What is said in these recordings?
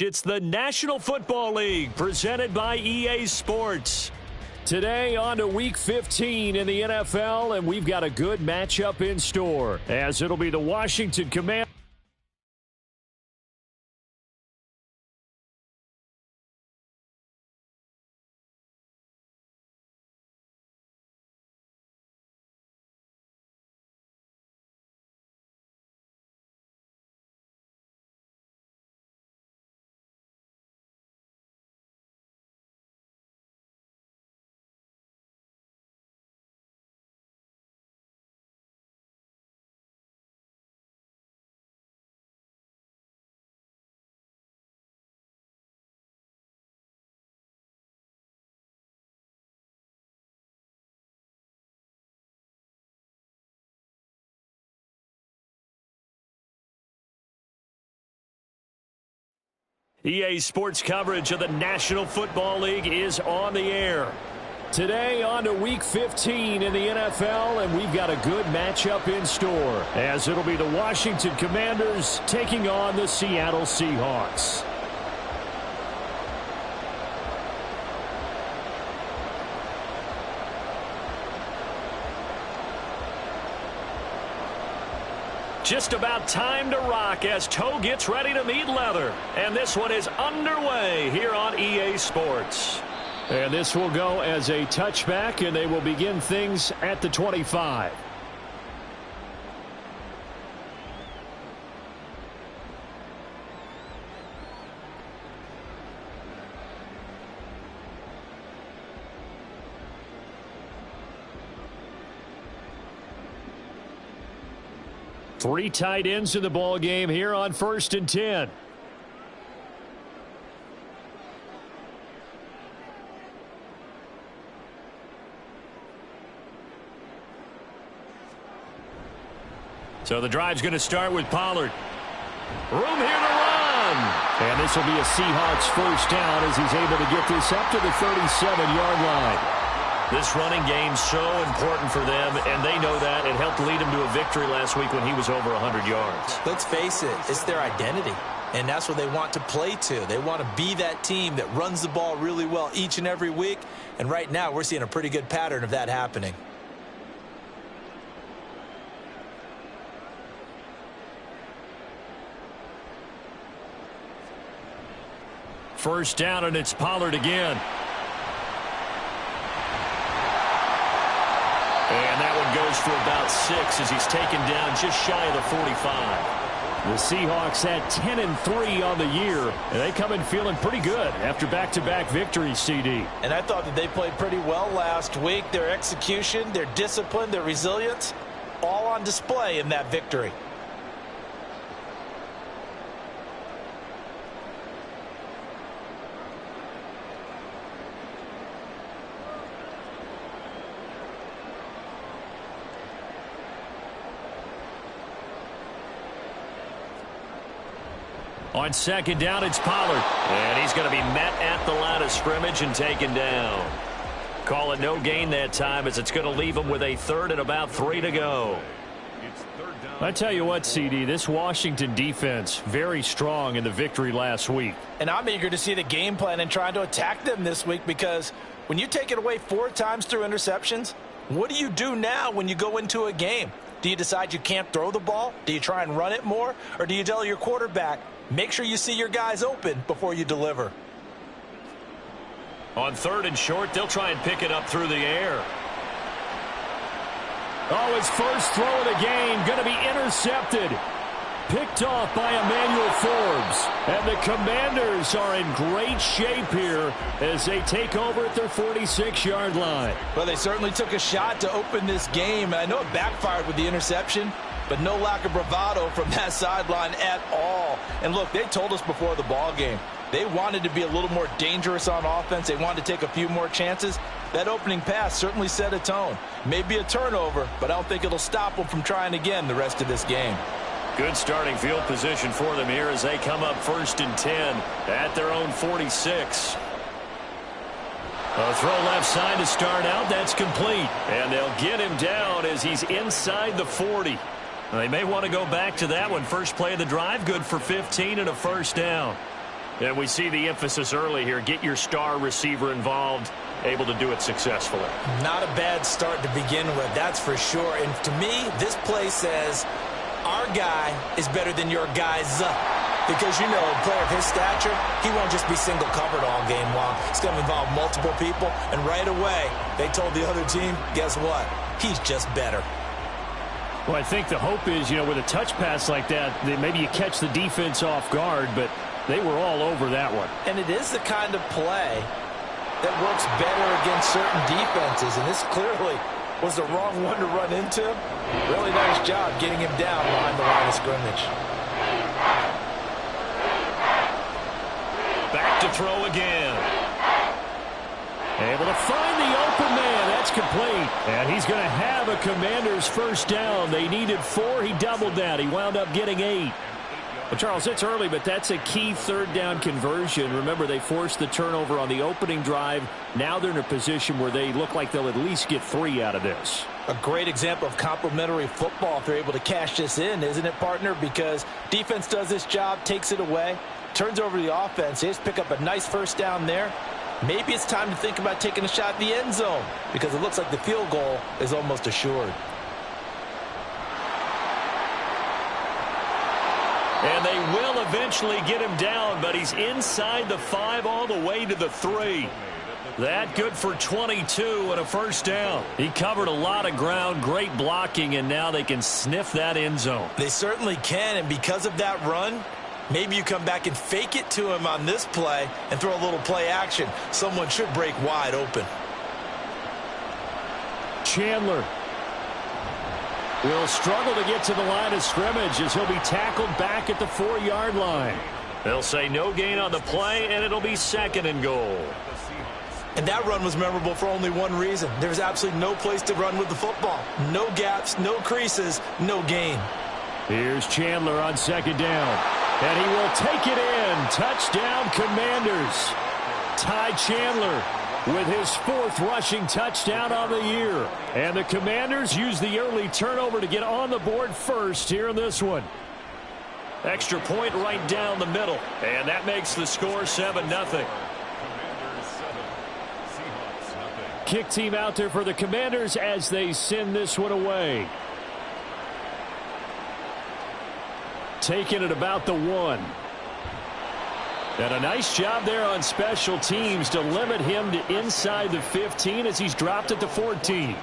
It's the National Football League presented by EA Sports. Today on to Week 15 in the NFL, and we've got a good matchup in store as it'll be the Washington Commanders. EA Sports coverage of the National Football League is on the air. Today on to Week 15 in the NFL, and we've got a good matchup in store as it'll be the Washington Commanders taking on the Seattle Seahawks. Just about time to rock as toe gets ready to meet leather. And this one is underway here on EA Sports. And this will go as a touchback, and they will begin things at the 25. Three tight ends in the ball game here on 1st and 10. So the drive's going to start with Pollard. Room here to run. And this will be a Seahawks first down as he's able to get this up to the 37-yard line. This running game's so important for them, and they know that. It helped lead them to a victory last week when he was over 100 yards. Let's face it, it's their identity, and that's what they want to play to. They want to be that team that runs the ball really well each and every week, and right now we're seeing a pretty good pattern of that happening. First down, and it's Pollard again. And that one goes for about 6 as he's taken down just shy of the 45. The Seahawks had 10-3 on the year, and they come in feeling pretty good after back-to-back victories, CD. And I thought that they played pretty well last week. Their execution, their discipline, their resilience, all on display in that victory. On second down, it's Pollard. And he's going to be met at the line of scrimmage and taken down. Call it no gain that time as it's going to leave him with a 3rd and about 3 to go. I tell you what, CD, this Washington defense, very strong in the victory last week. And I'm eager to see the game plan and trying to attack them this week because when you take it away 4 times through interceptions, what do you do now when you go into a game? Do you decide you can't throw the ball? Do you try and run it more? Or do you tell your quarterback, make sure you see your guys open before you deliver? On 3rd and short, they'll try and pick it up through the air. Oh, his first throw of the game going to be intercepted. Picked off by Emmanuel Forbes. And the Commanders are in great shape here as they take over at their 46-yard line. Well, they certainly took a shot to open this game. I know it backfired with the interception, but no lack of bravado from that sideline at all. And look, they told us before the ball game, they wanted to be a little more dangerous on offense. They wanted to take a few more chances. That opening pass certainly set a tone. Maybe a turnover, but I don't think it'll stop them from trying again the rest of this game. Good starting field position for them here as they come up 1st and 10 at their own 46. A throw left side to start out. That's complete. And they'll get him down as he's inside the 40. They may want to go back to that one. First play of the drive, good for 15 and a first down. And we see the emphasis early here. Get your star receiver involved, able to do it successfully. Not a bad start to begin with, that's for sure. And to me, this play says our guy is better than your guys. Because, you know, a player of his stature, he won't just be single covered all game long. It's going to involve multiple people. And right away, they told the other team, guess what? He's just better. Well, I think the hope is, you know, with a touch pass like that, that maybe you catch the defense off guard, but they were all over that one. And it is the kind of play that works better against certain defenses. And this clearly was the wrong one to run into. Really nice job getting him down behind the line of scrimmage. Back to throw again. Able to find the open man. That's complete. And he's going to have a Commanders first down. They needed 4. He doubled that. He wound up getting 8. Well, Charles, it's early, but that's a key third down conversion. Remember, they forced the turnover on the opening drive. Now they're in a position where they look like they'll at least get 3 out of this. A great example of complementary football if they're able to cash this in, isn't it, partner? Because defense does this job, takes it away, turns over the offense. They just pick up a nice first down there. Maybe it's time to think about taking a shot at the end zone because it looks like the field goal is almost assured. And they will eventually get him down, but he's inside the 5 all the way to the 3. That good for 22 and a first down. He covered a lot of ground, great blocking, and now they can sniff that end zone. They certainly can, and because of that run, maybe you come back and fake it to him on this play and throw a little play action. Someone should break wide open. Chandler will struggle to get to the line of scrimmage as he'll be tackled back at the 4-yard line. They'll say no gain on the play, and it'll be 2nd and goal. And that run was memorable for only one reason. There's absolutely no place to run with the football. No gaps, no creases, no gain. Here's Chandler on 2nd down. And he will take it in. Touchdown, Commanders. Ty Chandler with his 4th rushing touchdown on the year. And the Commanders use the early turnover to get on the board first here in this one. Extra point right down the middle. And that makes the score 7-0. Kick team out there for the Commanders as they send this one away. Taking it about the 1. And a nice job there on special teams to limit him to inside the 15 as he's dropped at the 14.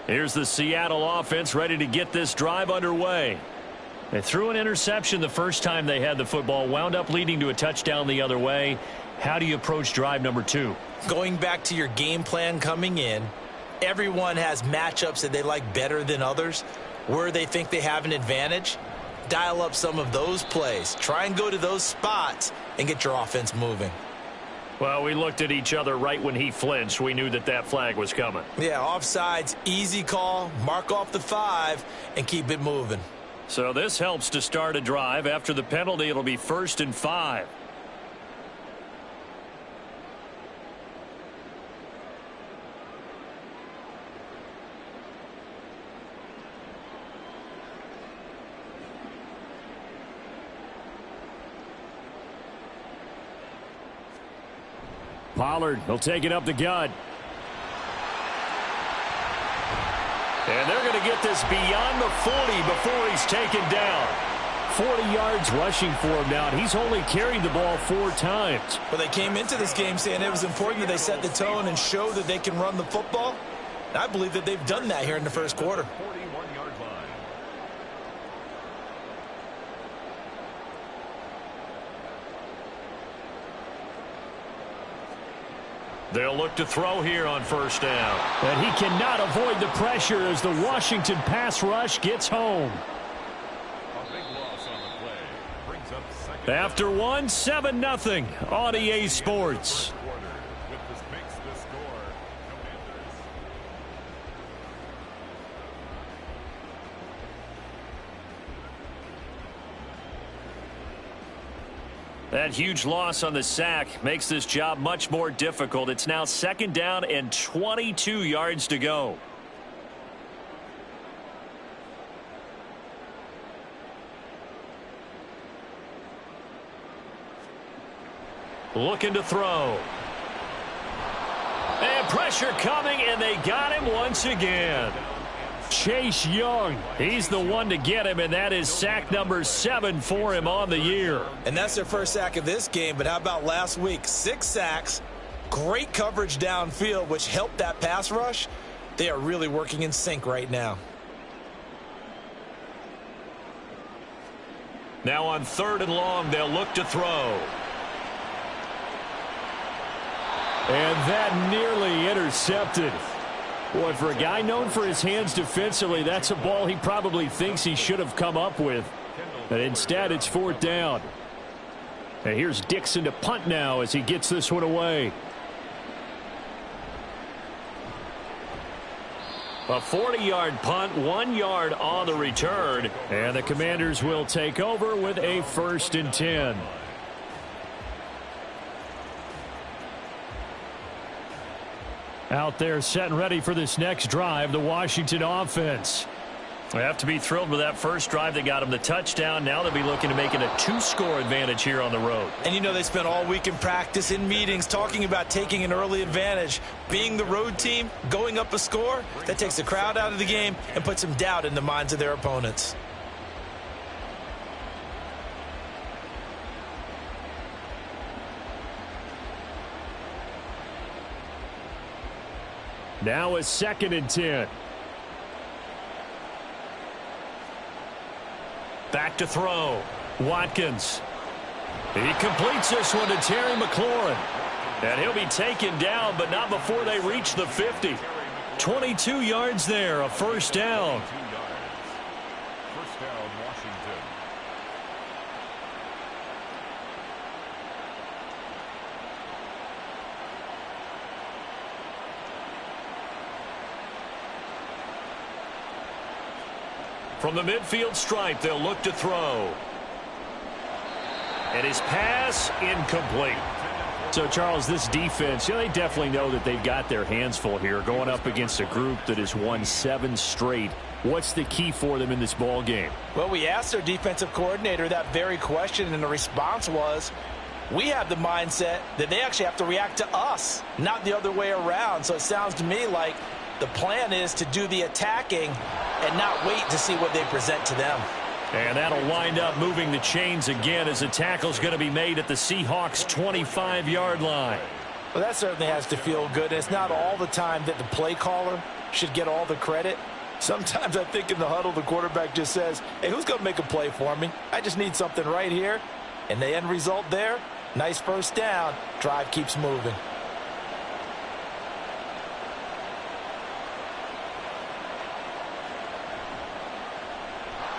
Here's the Seattle offense ready to get this drive underway. They threw an interception the first time they had the football, wound up leading to a touchdown the other way. How do you approach drive number 2? Going back to your game plan coming in, everyone has matchups that they like better than others. Where they think they have an advantage, dial up some of those plays. Try and go to those spots and get your offense moving. Well, we looked at each other right when he flinched. We knew that that flag was coming. Yeah, offsides, easy call, mark off the 5, and keep it moving. So this helps to start a drive. After the penalty, it'll be 1st and 5. Pollard will take it up the gut. And they're going to get this beyond the 40 before he's taken down. 40 yards rushing for him now, and he's only carried the ball 4 times. Well, they came into this game saying it was important that they set the tone and show that they can run the football. And I believe that they've done that here in the first quarter. They'll look to throw here on 1st down. And he cannot avoid the pressure as the Washington pass rush gets home. After 1, 7-0 on EA Sports. That huge loss on the sack makes this job much more difficult. It's now 2nd down and 22 yards to go. Looking to throw. And pressure coming, and they got him once again. Chase Young, he's the one to get him, and that is sack number 7 for him on the year. And that's their first sack of this game, but how about last week? 6 sacks, great coverage downfield, which helped that pass rush. They are really working in sync right now. Now on 3rd and long, they'll look to throw. And that nearly intercepted. Boy, for a guy known for his hands defensively, that's a ball he probably thinks he should have come up with. But instead, it's 4th down. And here's Dixon to punt now as he gets this one away. A 40-yard punt, 1 yard on the return. And the Commanders will take over with a 1st and 10. Out there set and ready for this next drive, the Washington offense. They have to be thrilled with that first drive that got them the touchdown. Now they'll be looking to make it a 2-score advantage here on the road. And you know they spent all week in practice, in meetings, talking about taking an early advantage. Being the road team, going up a score, that takes the crowd out of the game and puts some doubt in the minds of their opponents. Now a 2nd and 10. Back to throw. Watkins. He completes this one to Terry McLaurin. And he'll be taken down, but not before they reach the 50. 22 yards there, a 1st down. First down, Washington. From the midfield stripe, they'll look to throw. And his pass incomplete. So, Charles, this defense, they definitely know that they've got their hands full here going up against a group that has won 7 straight. What's the key for them in this ball game? Well, we asked their defensive coordinator that very question, and the response was, we have the mindset that they actually have to react to us, not the other way around. So it sounds to me like the plan is to do the attacking and not wait to see what they present to them. And that'll wind up moving the chains again as a tackle's going to be made at the Seahawks' 25-yard line. Well, that certainly has to feel good. And it's not all the time that the play caller should get all the credit. Sometimes I think in the huddle, the quarterback just says, hey, who's going to make a play for me? I just need something right here. And the end result there, nice 1st down. Drive keeps moving.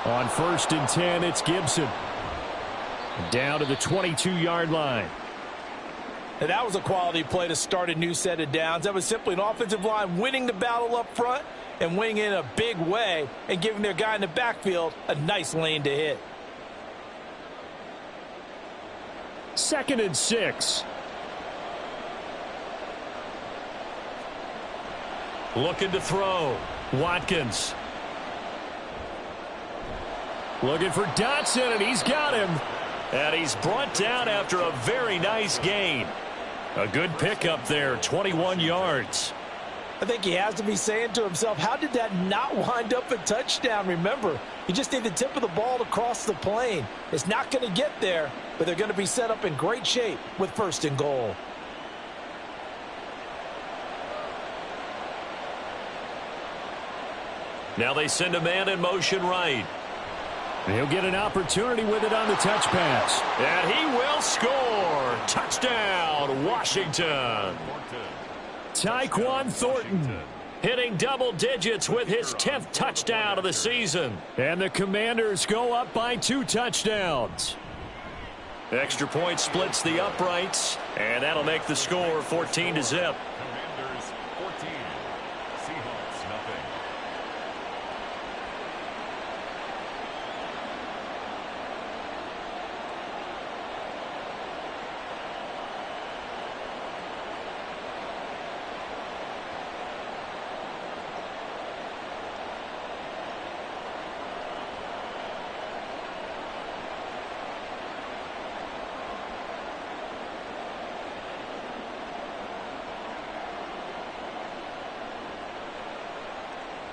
On 1st and 10, it's Gibson. Down to the 22-yard line. And that was a quality play to start a new set of downs. That was simply an offensive line winning the battle up front and winning in a big way and giving their guy in the backfield a nice lane to hit. 2nd and 6. Looking to throw. Watkins. Looking for Dotson, and he's got him. And he's brought down after a very nice gain. A good pickup there, 21 yards. I think he has to be saying to himself, how did that not wind up a touchdown? Remember, you just need the tip of the ball to cross the plane. It's not going to get there, but they're going to be set up in great shape with 1st and goal. Now they send a man in motion right. He'll get an opportunity with it on the touch pass. And he will score. Touchdown, Washington. Tyquan Thornton hitting double digits with his 10th touchdown of the season. And the Commanders go up by 2 touchdowns. Extra point splits the uprights, and that'll make the score 14-0. Commanders 14, Seahawks nothing.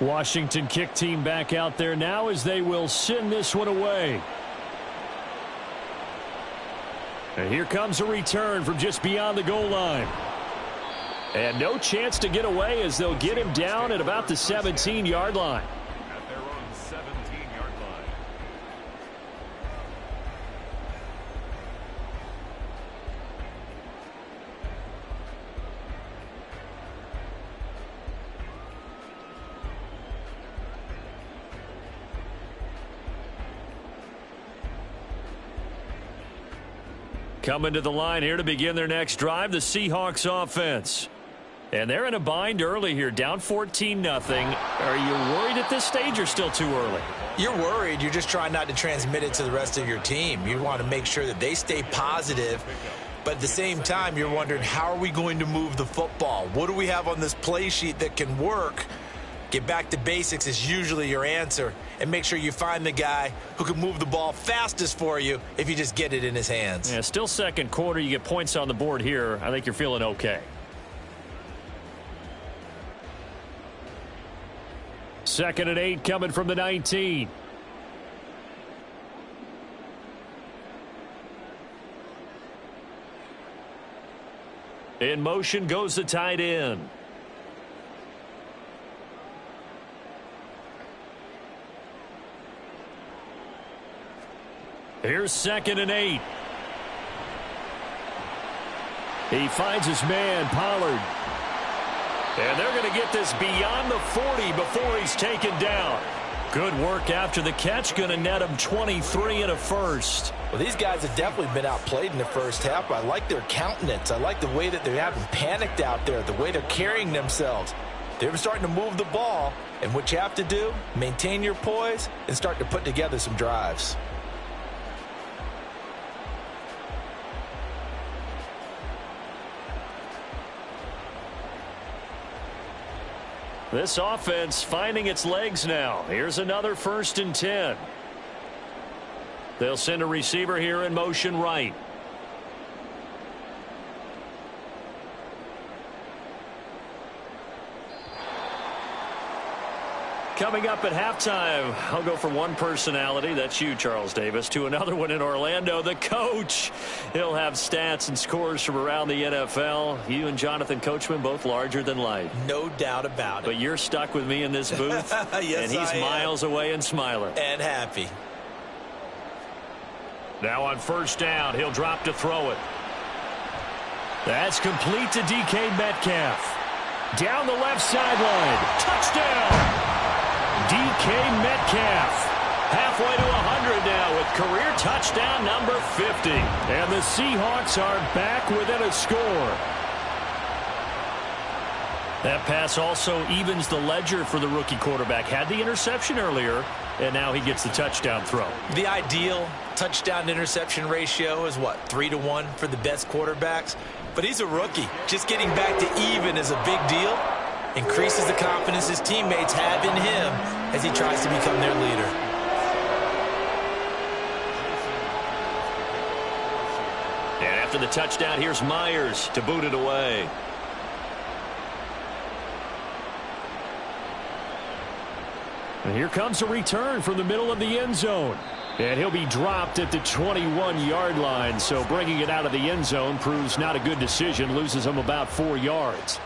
Washington kick team back out there now as they will send this one away. And here comes a return from just beyond the goal line. And no chance to get away as they'll get him down at about the 17-yard line. At their own 17-yard line. Coming to the line here to begin their next drive, the Seahawks offense. And they're in a bind early here, down 14-0. Are you worried at this stage or still too early? You're worried. You're just trying not to transmit it to the rest of your team. You want to make sure that they stay positive. But at the same time, you're wondering, how are we going to move the football? What do we have on this play sheet that can work? Get back to basics is usually your answer. And make sure you find the guy who can move the ball fastest for you if you just get it in his hands. Yeah, still second quarter. You get points on the board here. I think you're feeling okay. Second and 8 coming from the 19. In motion goes the tight end. Here's second and 8. He finds his man, Pollard. And they're going to get this beyond the 40 before he's taken down. Good work after the catch. Going to net him 23 and a first. Well, these guys have definitely been outplayed in the first half. But I like their countenance. I like the way that they haven't panicked out there, the way they're carrying themselves. They're starting to move the ball. And what you have to do, maintain your poise and start to put together some drives. This offense finding its legs now. Here's another 1st and 10. They'll send a receiver here in motion right. Coming up at halftime, I'll go from one personality, that's you, Charles Davis, to another one in Orlando, the coach. He'll have stats and scores from around the NFL. You and Jonathan Coachman, both larger than life. No doubt about it. But you're stuck with me in this booth, yes, and he's miles away and smiling. And happy. Now on first down, he'll drop to throw it. That's complete to DK Metcalf. Down the left sideline. Touchdown! DK Metcalf halfway to 100 now with career touchdown number 50. And the Seahawks are back within a score. That pass also evens the ledger for the rookie quarterback. Had the interception earlier, and now he gets the touchdown throw. The ideal touchdown-interception ratio is what, 3-to-1 for the best quarterbacks? But he's a rookie. Just getting back to even is a big deal. Increases the confidence his teammates have in him as he tries to become their leader. And after the touchdown, here's Myers to boot it away. And here comes a return from the middle of the end zone. And he'll be dropped at the 21-yard line. So bringing it out of the end zone proves not a good decision. Loses him about 4 yards.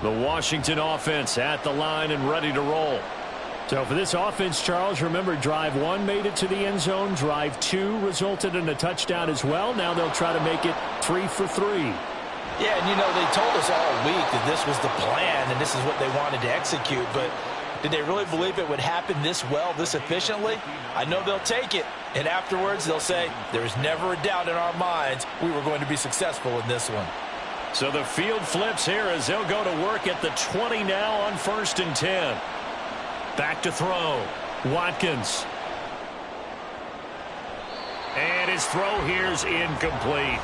The Washington offense at the line and ready to roll. So for this offense, Charles, remember drive 1 made it to the end zone. Drive 2 resulted in a touchdown as well. Now they'll try to make it 3 for 3. Yeah, and you know, they told us all week that this was the plan and this is what they wanted to execute. But did they really believe it would happen this well, this efficiently? I know they'll take it. And afterwards, they'll say, there's never a doubt in our minds we were going to be successful in this one. So the field flips here as they'll go to work at the 20 now on 1st and 10. Back to throw. Watkins. And his throw here's incomplete.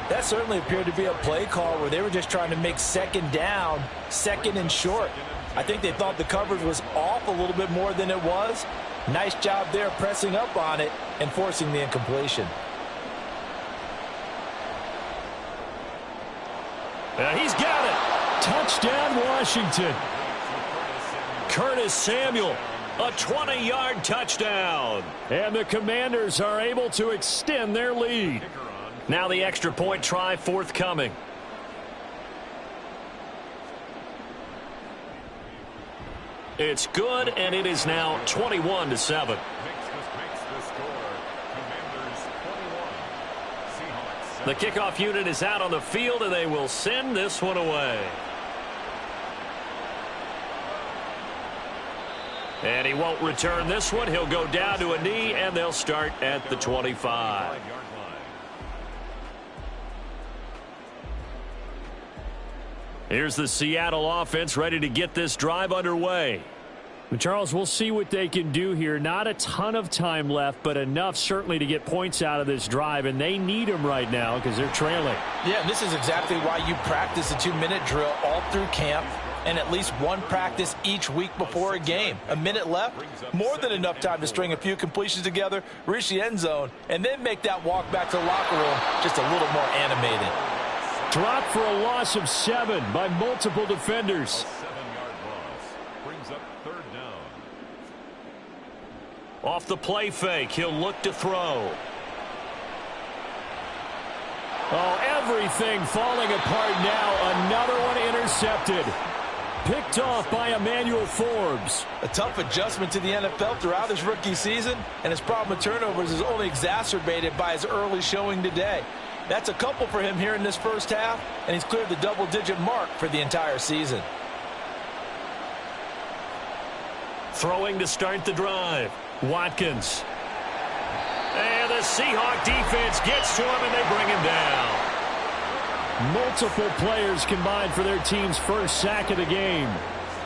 That certainly appeared to be a play call where they were just trying to make second down, second and short. I think they thought the coverage was off a little bit more than it was. Nice job there pressing up on it and forcing the incompletion. He's got it. Touchdown, Washington. Curtis Samuel, a 20-yard touchdown. And the Commanders are able to extend their lead. Now the extra point try forthcoming. It's good, and it is now 21-7. Makes the score. Commanders 21. Seahawks 7. The kickoff unit is out on the field, and they will send this one away. And he won't return this one. He'll go down to a knee, and they'll start at the 25. Here's the Seattle offense ready to get this drive underway. But Charles, we'll see what they can do here. Not a ton of time left, but enough certainly to get points out of this drive, and they need them right now because they're trailing. Yeah, and this is exactly why you practice a 2-minute drill all through camp and at least one practice each week before a game. A minute left, more than enough time to string a few completions together, reach the end zone, and then make that walk back to the locker room just a little more animated. Drop for a loss of 7 by multiple defenders. 7-yard loss. Brings up third down. Off the play fake, he'll look to throw. Oh, everything falling apart now. Another one intercepted. Picked off by Emmanuel Forbes. A tough adjustment to the NFL throughout his rookie season, and his problem with turnovers is only exacerbated by his early showing today. That's a couple for him here in this first half, and he's cleared the double-digit mark for the entire season. Throwing to start the drive. Watkins. And the Seahawk defense gets to him, and they bring him down. Multiple players combined for their team's first sack of the game.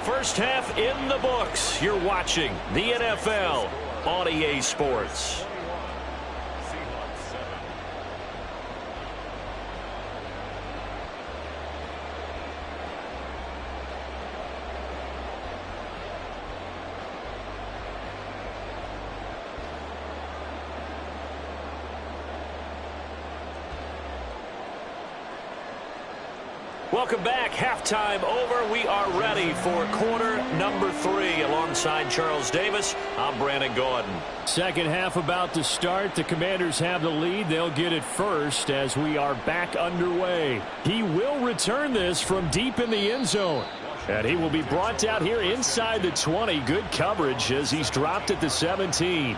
First half in the books. You're watching the NFL on EA Sports. Seahawks 7. Welcome back. Halftime over. We are ready for quarter number 3. Alongside Charles Davis, I'm Brandon Gordon. Second half about to start. The Commanders have the lead. They'll get it first as we are back underway. He will return this from deep in the end zone. And he will be brought down here inside the 20. Good coverage as he's dropped at the 17.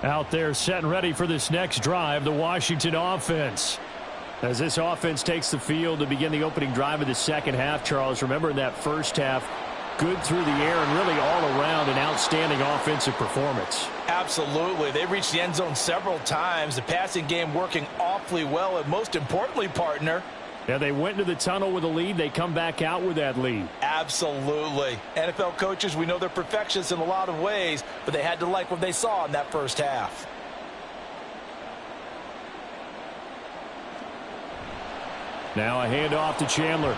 Out there set and ready for this next drive, the Washington offense. As this offense takes the field to begin the opening drive of the second half, Charles, remember in that first half, good through the air and really all around an outstanding offensive performance. Absolutely. They reached the end zone several times. The passing game working awfully well, and most importantly, partner, yeah, they went into the tunnel with a lead. They come back out with that lead. Absolutely. NFL coaches, we know they're perfectionists in a lot of ways, but they had to like what they saw in that first half. Now a handoff to Chandler.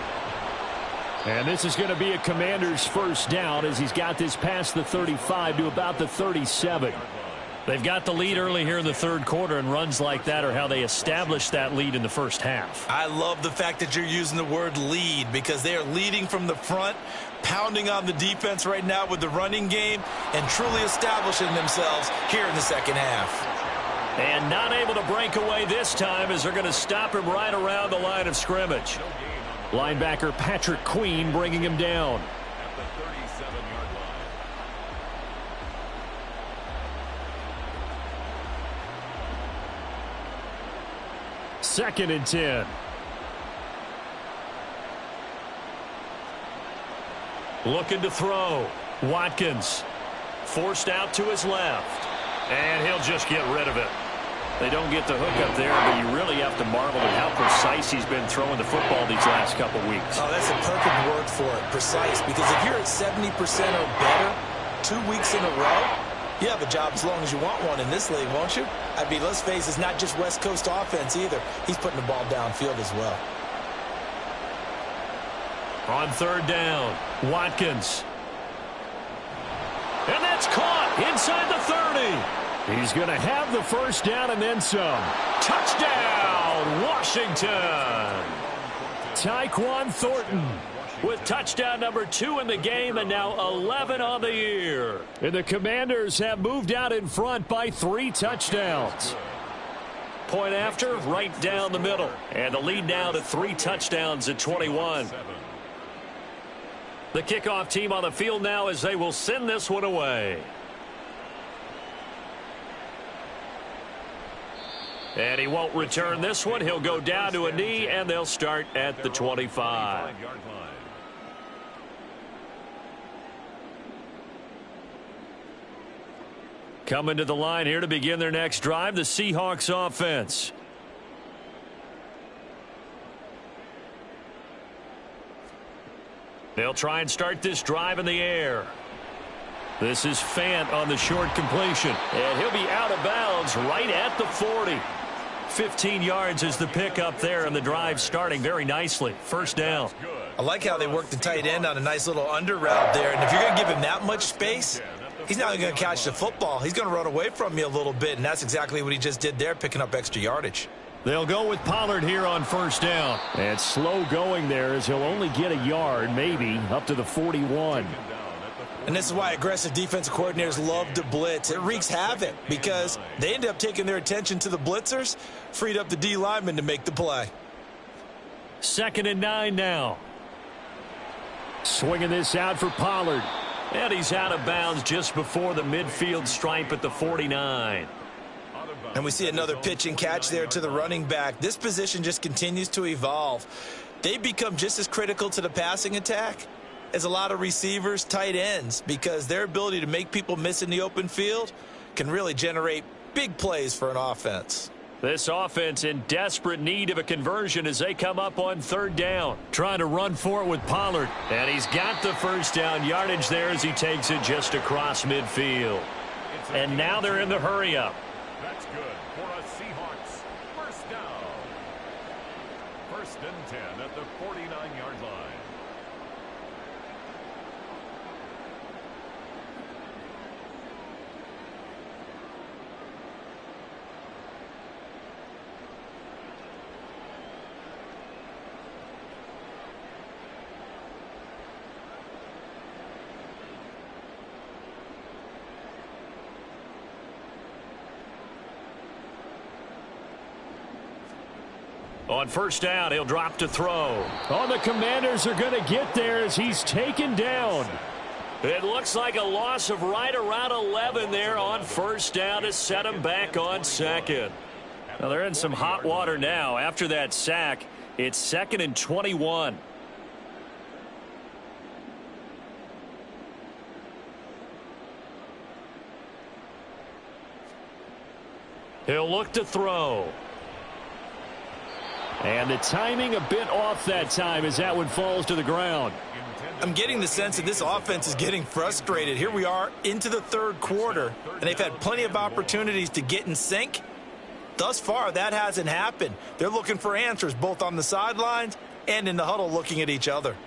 And this is going to be a Commander's first down as he's got this past the 35 to about the 37. They've got the lead early here in the third quarter, and runs like that are how they established that lead in the first half. I love the fact that you're using the word lead because they are leading from the front, pounding on the defense right now with the running game, and truly establishing themselves here in the second half. And not able to break away this time as they're going to stop him right around the line of scrimmage. Linebacker Patrick Queen bringing him down. At the 37-yard line. Second and 10. Looking to throw. Watkins. Forced out to his left. And he'll just get rid of it. They don't get the hook up there, but you really have to marvel at how precise he's been throwing the football these last couple weeks. Oh, that's a perfect word for it, precise. Because if you're at 70% or better 2 weeks in a row, you have a job as long as you want one in this league, won't you? I mean, let's face it, it's not just West Coast offense either. He's putting the ball downfield as well. On third down, Watkins. And that's caught inside the 30. He's going to have the first down and then some. Touchdown, Washington. Tyquan Thornton with touchdown number 2 in the game and now 11 on the year. And the Commanders have moved out in front by 3 touchdowns. Point after, right down the middle. And the lead now to 3 touchdowns at 21. The kickoff team on the field now as they will send this one away. And he won't return this one. He'll go down to a knee, and they'll start at the 25. Coming to the line here to begin their next drive, the Seahawks offense. They'll try and start this drive in the air. This is Fant on the short completion. And he'll be out of bounds right at the 40. 15 yards is the pickup there, and the drive starting very nicely. First down. I like how they work the tight end on a nice little under route there. And if you're going to give him that much space, he's not going to catch the football. He's going to run away from you a little bit, and that's exactly what he just did there, picking up extra yardage. They'll go with Pollard here on first down. And slow going there as he'll only get a yard, maybe, up to the 41. And this is why aggressive defensive coordinators love to blitz. It wreaks havoc because they end up taking their attention to the blitzers, freed up the D lineman to make the play. 2nd and 9 now. Swinging this out for Pollard. And he's out of bounds just before the midfield stripe at the 49. And we see another pitch and catch there to the running back. This position just continues to evolve. They become just as critical to the passing attack as a lot of receivers, tight ends, because their ability to make people miss in the open field can really generate big plays for an offense. This offense in desperate need of a conversion as they come up on third down. Trying to run for it with Pollard. And he's got the first down yardage there as he takes it just across midfield. And now they're in the hurry-up. That's good for a Seahawks first down. 1st and 10 at the 49-yard line. On first down, he'll drop to throw. Oh, the Commanders are going to get there as he's taken down. It looks like a loss of right around 11 there on first down to set him back on second. Now they're in some hot water now. After that sack, it's 2nd and 21. He'll look to throw. And the timing a bit off that time as that one falls to the ground. I'm getting the sense that this offense is getting frustrated. Here we are into the 3rd quarter, and they've had plenty of opportunities to get in sync. Thus far, that hasn't happened. They're looking for answers both on the sidelines and in the huddle looking at each other.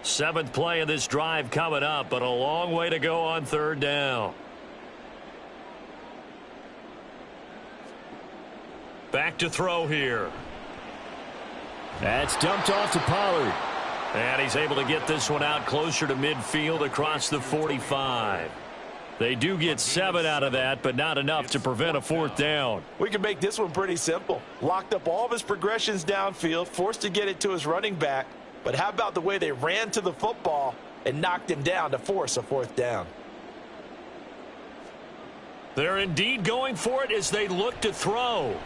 7th play of this drive coming up, but a long way to go on third down. Back to throw here. That's dumped off to Pollard. And he's able to get this one out closer to midfield across the 45. They do get 7 out of that, but not enough to prevent a 4th down. We can make this one pretty simple. Locked up all of his progressions downfield, forced to get it to his running back. But how about the way they ran to the football and knocked him down to force a 4th down? They're indeed going for it as they look to throw.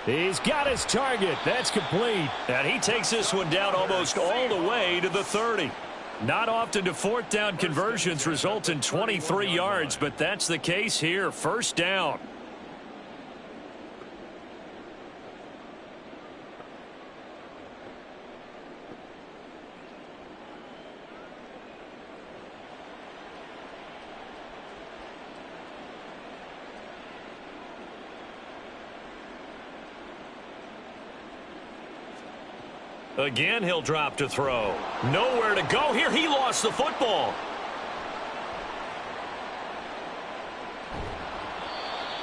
He's got his target. That's complete. And he takes this one down almost all the way to the 30. Not often do fourth down conversions result in 23 yards, but that's the case here. First down. Again, he'll drop to throw. Nowhere to go here. He lost the football.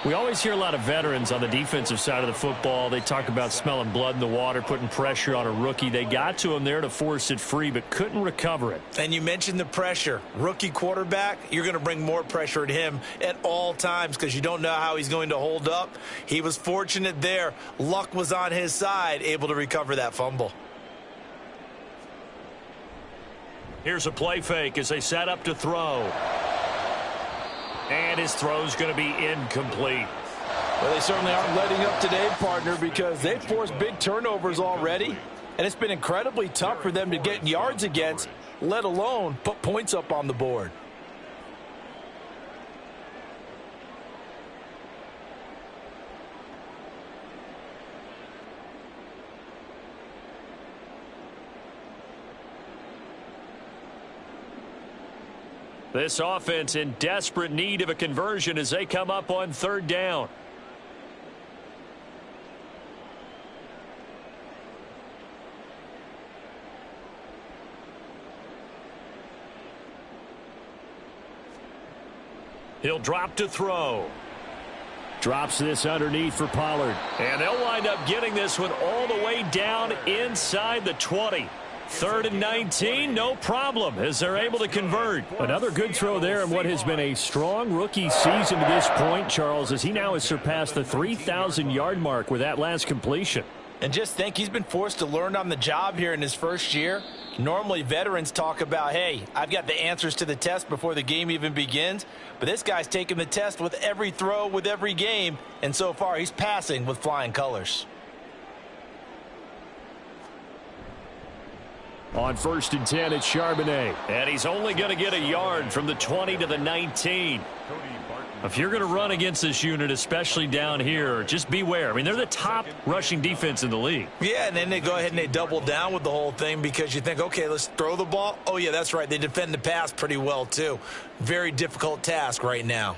We always hear a lot of veterans on the defensive side of the football. They talk about smelling blood in the water, putting pressure on a rookie. They got to him there to force it free, but couldn't recover it. And you mentioned the pressure. Rookie quarterback, you're going to bring more pressure at him at all times because you don't know how he's going to hold up. He was fortunate there. Luck was on his side, able to recover that fumble. Here's a play fake as they set up to throw. And his throw's going to be incomplete. Well, they certainly aren't letting up today, partner, because they've forced big turnovers already. And it's been incredibly tough for them to get yards against, let alone put points up on the board. This offense in desperate need of a conversion as they come up on third down. He'll drop to throw. Drops this underneath for Pollard. And they'll wind up getting this one all the way down inside the 20. 3rd and 19, no problem, as they're able to convert. Another good throw there in what has been a strong rookie season to this point, Charles, as he now has surpassed the 3,000-yard mark with that last completion. And just think, he's been forced to learn on the job here in his first year. Normally, veterans talk about, hey, I've got the answers to the test before the game even begins. But this guy's taking the test with every throw, with every game. And so far, he's passing with flying colors. On 1st and 10, it's Charbonnet. And he's only going to get a yard from the 20 to the 19. If you're going to run against this unit, especially down here, just beware. I mean, they're the top rushing defense in the league. Yeah, and then they go ahead and they double down with the whole thing because you think, okay, let's throw the ball. Oh, yeah, that's right. They defend the pass pretty well, too. Very difficult task right now.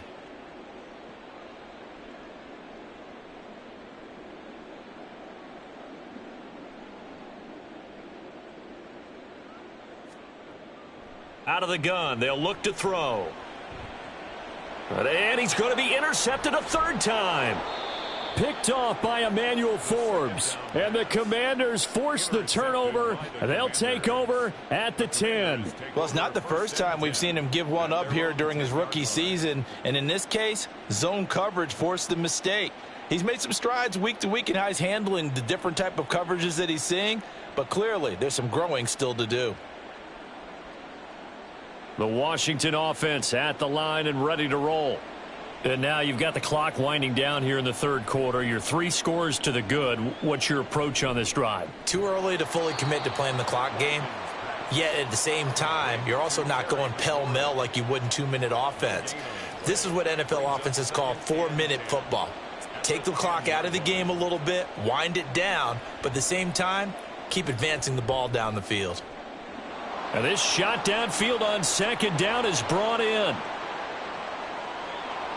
Out of the gun, they'll look to throw. And he's going to be intercepted a third time. Picked off by Emmanuel Forbes. And the Commanders force the turnover. And they'll take over at the 10. Well, it's not the first time we've seen him give one up here during his rookie season. And in this case, zone coverage forced the mistake. He's made some strides week to week in how he's handling the different type of coverages that he's seeing. But clearly, there's some growing still to do. The Washington offense at the line and ready to roll. And now you've got the clock winding down here in the third quarter. You're 3 scores to the good. What's your approach on this drive? Too early to fully commit to playing the clock game. Yet at the same time, you're also not going pell-mell like you would in 2-minute offense. This is what NFL offenses call 4-minute football. Take the clock out of the game a little bit, wind it down, but at the same time, keep advancing the ball down the field. And this shot downfield on 2nd down is brought in.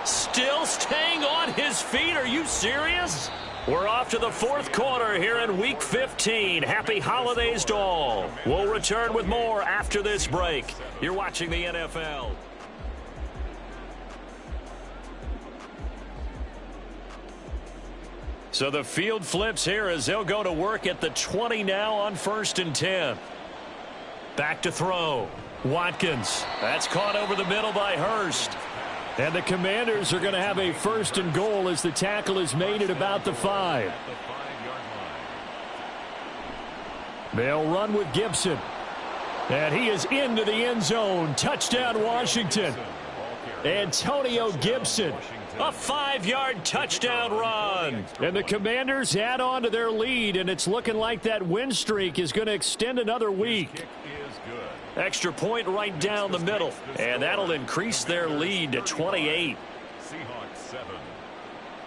Still staying on his feet. Are you serious? We're off to the 4th quarter here in Week 15. Happy holidays to all. We'll return with more after this break. You're watching the NFL. So the field flips here as they'll go to work at the 20 now on 1st and 10. Back to throw. Watkins. That's caught over the middle by Hurst. And the Commanders are going to have a 1st and goal as the tackle is made at about the 5. They'll run with Gibson. And he is into the end zone. Touchdown, Washington. Antonio Gibson. A 5-yard touchdown run. And the Commanders add on to their lead, and it's looking like that win streak is going to extend another week. Extra point right down the middle, and that'll increase their lead to 28. Seahawks 7.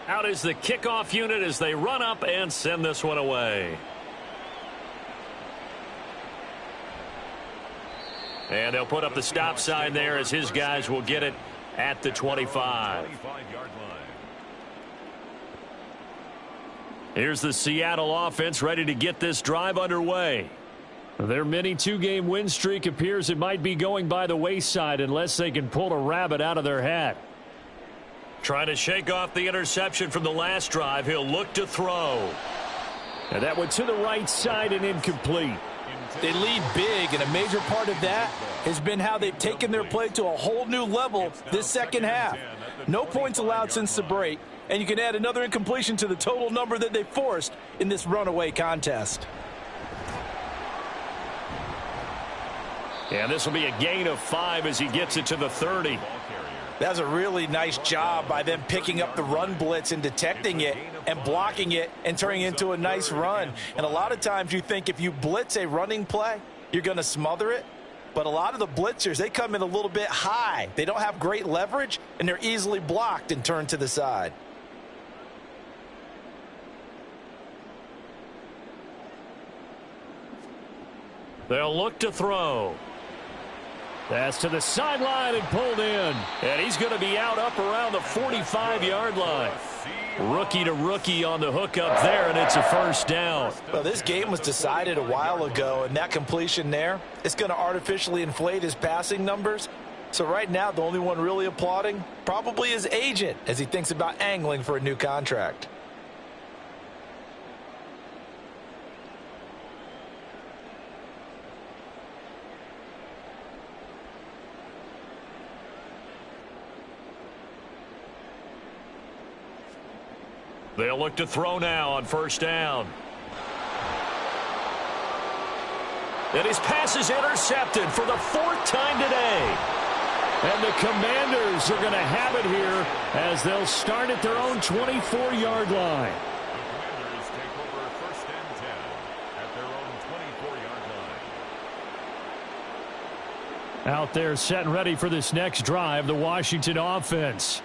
Out is the kickoff unit as they run up and send this one away. And they'll put up the stop sign there as his guys will get it at the 25. 25-yard line. Here's the Seattle offense ready to get this drive underway. Their mini two-game win streak appears it might be going by the wayside unless they can pull a rabbit out of their hat. Trying to shake off the interception from the last drive. He'll look to throw. And that went to the right side and incomplete. They lead big, and a major part of that has been how they've taken their play to a whole new level this second half. No points allowed since the break, and you can add another incompletion to the total number that they forced in this runaway contest. And this will be a gain of 5 as he gets it to the 30. That's a really nice job by them picking up the run blitz and detecting it and blocking it and turning it into a nice run. And a lot of times you think if you blitz a running play, you're going to smother it. But a lot of the blitzers, they come in a little bit high. They don't have great leverage, and they're easily blocked and turned to the side. They'll look to throw. That's to the sideline and pulled in. And he's going to be out up around the 45-yard line. Rookie to rookie on the hook up there, and it's a first down. Well, this game was decided a while ago, and that completion there, it's going to artificially inflate his passing numbers. So right now, the only one really applauding probably his agent as he thinks about angling for a new contract. They'll look to throw now on first down. And his pass is intercepted for the 4th time today. And the Commanders are going to have it here as they'll start at their own 24-yard line. The Commanders take over first and 10 at their own 24-yard line. Out there set and ready for this next drive, the Washington offense.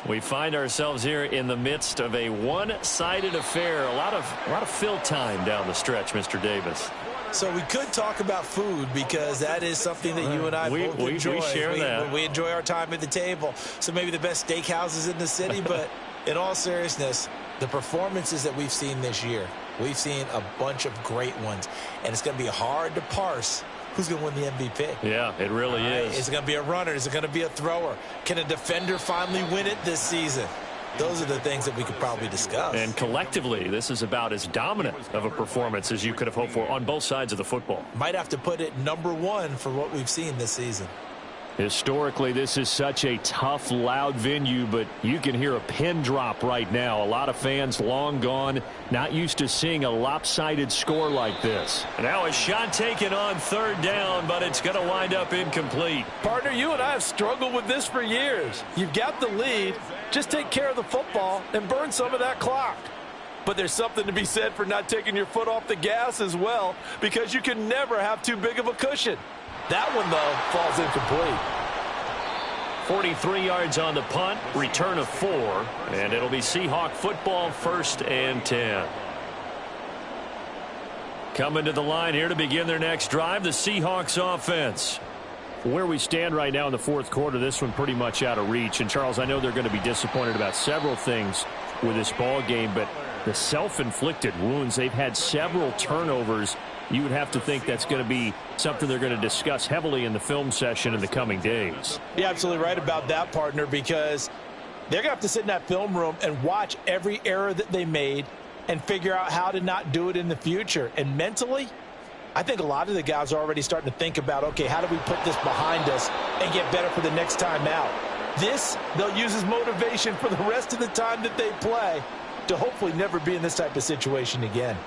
We find ourselves here in the midst of a one-sided affair. A lot of fill time down the stretch, Mr. Davis. So we could talk about food because that is something that you and I both enjoy. We share that. We enjoy our time at the table. So maybe the best steakhouses in the city, but in all seriousness, the performances that we've seen this year, we've seen a bunch of great ones, and it's going to be hard to parse who's going to win the MVP. Yeah, it really is. Is it going to be a runner? Is it going to be a thrower? Can a defender finally win it this season? Those are the things that we could probably discuss. And collectively, this is about as dominant of a performance as you could have hoped for on both sides of the football. Might have to put it #1 for what we've seen this season. Historically, this is such a tough, loud venue, but you can hear a pin drop right now. A lot of fans long gone, not used to seeing a lopsided score like this. Now a shot taken on third down, but it's going to wind up incomplete. Partner, you and I have struggled with this for years. You've got the lead. Just take care of the football and burn some of that clock. But there's something to be said for not taking your foot off the gas as well, because you can never have too big of a cushion. That one, though, falls incomplete. 43 yards on the punt, return of 4, and it'll be Seahawk football, 1st and 10. Coming to the line here to begin their next drive, the Seahawks offense. Where we stand right now in the 4th quarter, this one pretty much out of reach. And, Charles, I know they're going to be disappointed about several things with this ball game, but the self-inflicted wounds, they've had several turnovers. You would have to think that's going to be something they're going to discuss heavily in the film session in the coming days. You're absolutely right about that, partner, because they're going to have to sit in that film room and watch every error that they made and figure out how to not do it in the future. And mentally, I think a lot of the guys are already starting to think about, okay, how do we put this behind us and get better for the next time out? This, they'll use as motivation for the rest of the time that they play to hopefully never be in this type of situation again.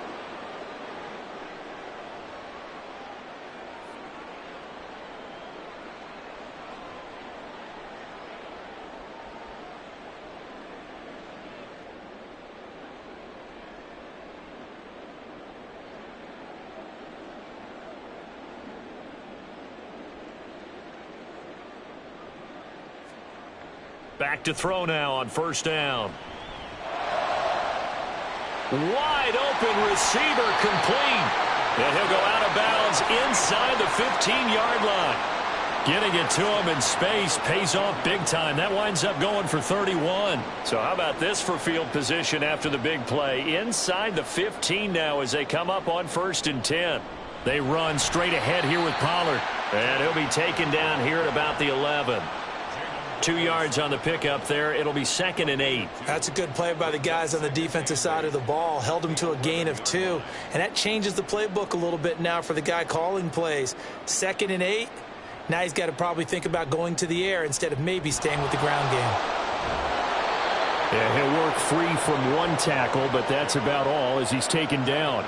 Back to throw now on first down. Wide open receiver complete. And he'll go out of bounds inside the 15-yard line. Getting it to him in space pays off big time. That winds up going for 31. So how about this for field position after the big play? Inside the 15 now as they come up on 1st and 10. They run straight ahead here with Pollard. And he'll be taken down here at about the 11. 2 yards on the pickup there. It'll be 2nd and 8. That's a good play by the guys on the defensive side of the ball. Held him to a gain of 2. And that changes the playbook a little bit now for the guy calling plays. 2nd and 8. Now he's got to probably think about going to the air instead of maybe staying with the ground game. Yeah, he'll work free from 1 tackle, but that's about all as he's taken down.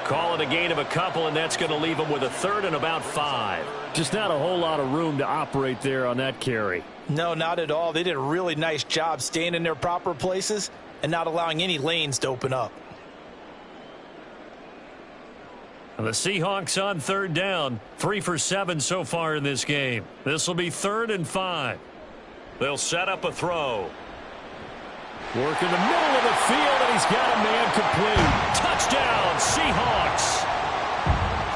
Call it a gain of a couple, and that's going to leave him with a 3rd and about 5. Just not a whole lot of room to operate there on that carry. No, not at all. They did a really nice job staying in their proper places and not allowing any lanes to open up. The Seahawks on 3rd down. 3 for 7 so far in this game. This will be 3rd and 5. They'll set up a throw. Work in the middle of the field, and he's got a man complete. Touchdown, Seahawks.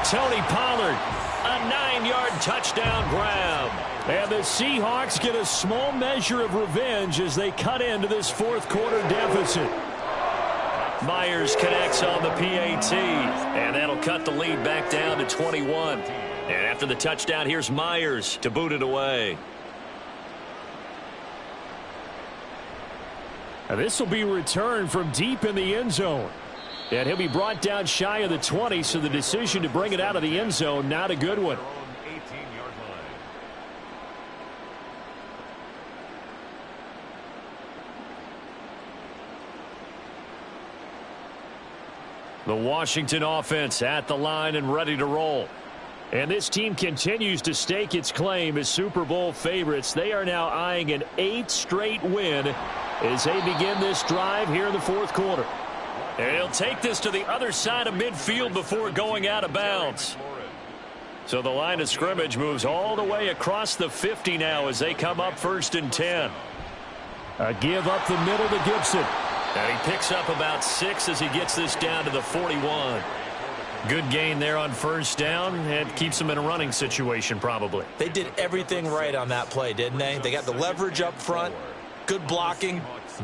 Tony Pollard, a 9-yard touchdown grab. And the Seahawks get a small measure of revenge as they cut into this 4th quarter deficit. Myers connects on the PAT, and that'll cut the lead back down to 21. And after the touchdown, here's Myers to boot it away. Now this will be returned from deep in the end zone. And he'll be brought down shy of the 20, so the decision to bring it out of the end zone, not a good one. The Washington offense at the line and ready to roll. And this team continues to stake its claim as Super Bowl favorites. They are now eyeing an 8th straight win as they begin this drive here in the 4th quarter. And he'll take this to the other side of midfield before going out of bounds. So the line of scrimmage moves all the way across the 50 now as they come up 1st and 10. A give up the middle to Gibson. And he picks up about 6 as he gets this down to the 41. Good gain there on 1st down, and keeps him in a running situation probably. They did everything right on that play, didn't they? They got the leverage up front, good blocking,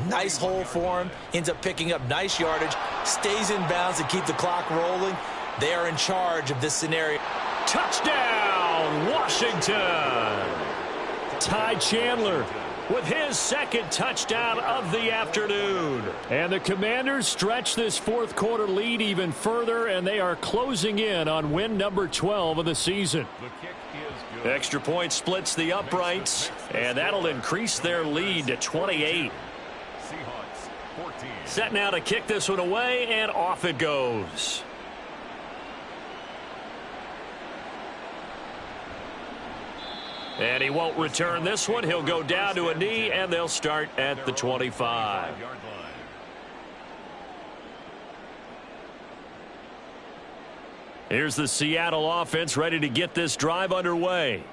nice hole for him, ends up picking up nice yardage, stays in bounds to keep the clock rolling. They are in charge of this scenario. Touchdown, Washington! Ty Chandler with his 2nd touchdown of the afternoon. And the Commanders stretch this 4th quarter lead even further, and they are closing in on win number 12 of the season. Extra point splits the uprights, and that'll increase their lead to 28. Set now to kick this one away, and off it goes. And he won't return this one. He'll go down to a knee, and they'll start at the 25. Here's the Seattle offense ready to get this drive underway.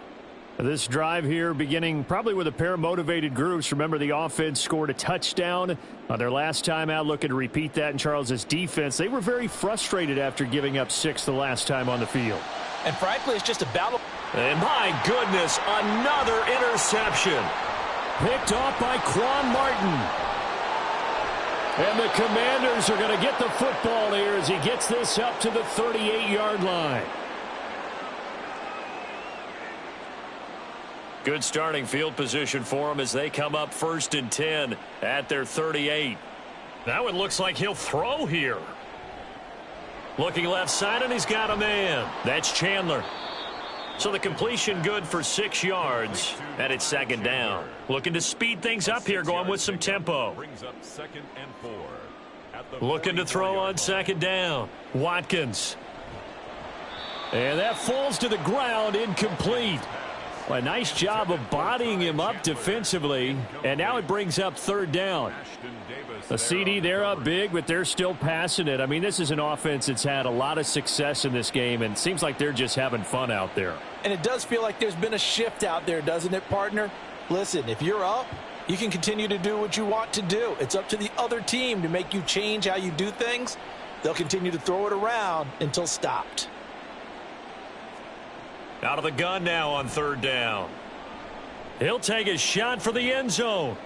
This drive here beginning probably with a pair of motivated groups. Remember, the offense scored a touchdown on their last time out, looking to repeat that in Charles's defense. They were very frustrated after giving up 6 the last time on the field. And frankly, it's just a battle. And my goodness, another interception. Picked off by Quan Martin. And the Commanders are going to get the football here as he gets this up to the 38-yard line. Good starting field position for them as they come up 1st and 10 at their 38. Now it looks like he'll throw here. Looking left side, and he's got a man. That's Chandler. So the completion good for 6 yards, and it's 2nd down. Looking to speed things up here, going with some tempo. Looking to throw on 2nd down. Watkins. And that falls to the ground, incomplete. Well, a nice job of bodying him up defensively, and now it brings up 3rd down. A CD, they're up big, but they're still passing it. I mean, this is an offense that's had a lot of success in this game, and it seems like they're just having fun out there. And it does feel like there's been a shift out there, doesn't it, partner? Listen, if you're up, You can continue to do what you want to do. It's up to the other team to make you change how you do things. They'll continue to throw it around until stopped. Out of the gun now on third down. He'll take a shot for the end zone.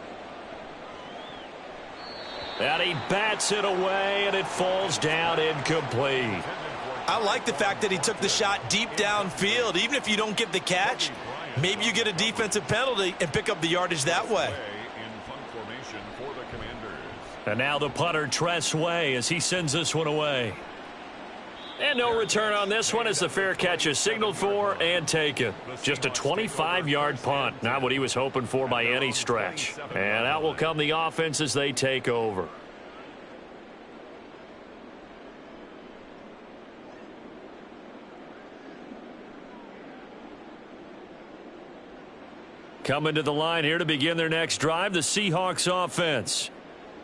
And he bats it away, and it falls down incomplete. I like the fact that he took the shot deep downfield. Even if you don't get the catch, maybe you get a defensive penalty and pick up the yardage that way. And now the punter, Tress Way, as he sends this one away. And no return on this one as the fair catch is signaled for and taken. Just a 25-yard punt. Not what he was hoping for by any stretch. And out will come the offense as they take over. Coming to the line here to begin their next drive, the Seahawks offense.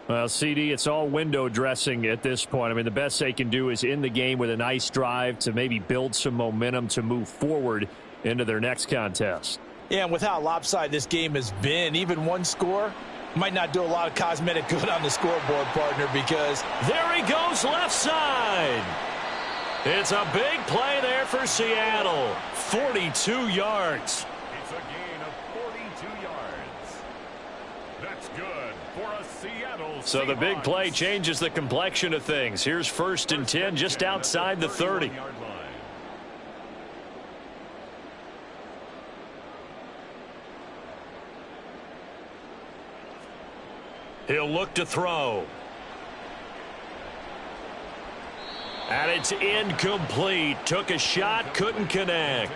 Well, CD, it's all window dressing at this point. I mean, the best they can do is in the game with a nice drive to maybe build some momentum to move forward into their next contest. Yeah, and with how lopsided this game has been, even one score might not do a lot of cosmetic good on the scoreboard, partner, because there he goes left side. It's a big play there for Seattle. 42 yards. It's a gain of 42 yards. That's good for a Seattle. So the big play changes the complexion of things. Here's 1st and 10 just outside the 30. He'll look to throw. And it's incomplete. Took a shot, couldn't connect.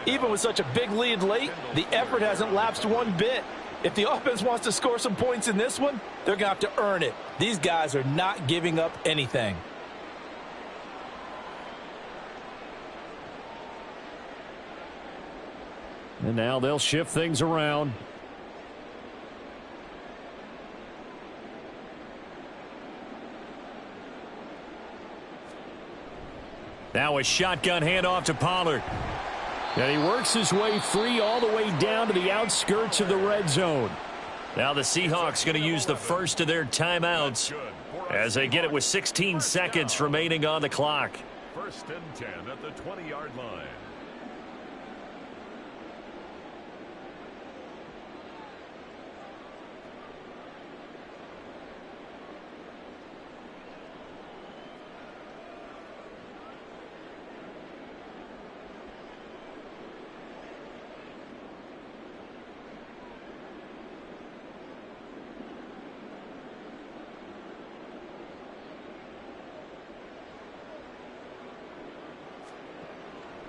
even with such a big lead late, the effort hasn't lapsed one bit. If the offense wants to score some points in this one, they're going to have to earn it. These guys are not giving up anything. And now they'll shift things around. Now a shotgun handoff to Pollard. And he works his way free all the way down to the outskirts of the red zone. Now the Seahawks going to use the first of their timeouts as they get it with 16 seconds remaining on the clock. 1st and 10 at the 20-yard line.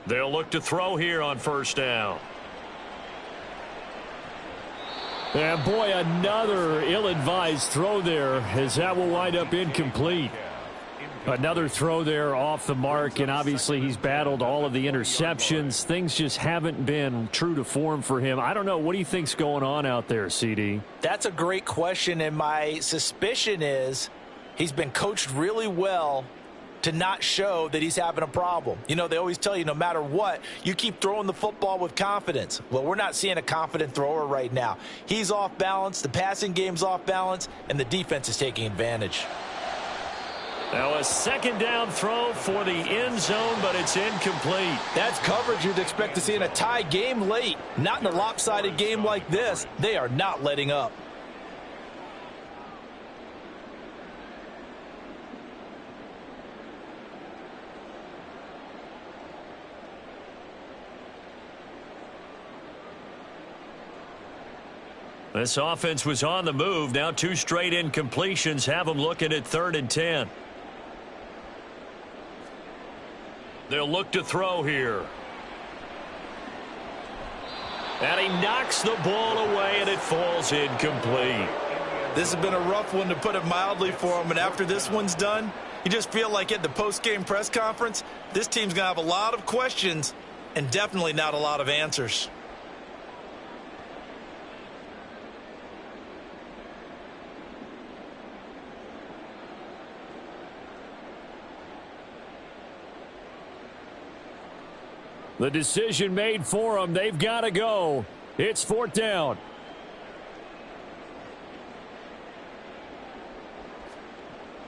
They'll look to throw here on 1st down. And boy, another ill-advised throw there as that will wind up incomplete. Another throw there off the mark, and obviously he's battled all of the interceptions. Things just haven't been true to form for him. I don't know. What do you think's going on out there, CD? That's a great question, and my suspicion is he's been coached really well to not show that he's having a problem. You know, they always tell you no matter what, you keep throwing the football with confidence. Well, we're not seeing a confident thrower right now. He's off balance, the passing game's off balance, and the defense is taking advantage. Now a 2nd down throw for the end zone, but it's incomplete. That's coverage you'd expect to see in a tie game late. Not in a lopsided game like this. They are not letting up. This offense was on the move. Now 2 straight incompletions have them looking at 3rd and 10. They'll look to throw here. And he knocks the ball away, and it falls incomplete. This has been a rough one, to put it mildly, for him. And after this one's done, you just feel like at the post-game press conference, this team's going to have a lot of questions and definitely not a lot of answers. The decision made for them. They've got to go. It's 4th down.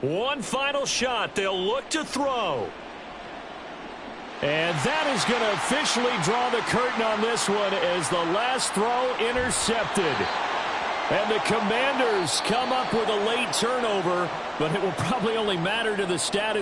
One final shot. They'll look to throw. And that is going to officially draw the curtain on this one as the last throw intercepted. And the Commanders come up with a late turnover, but it will probably only matter to the status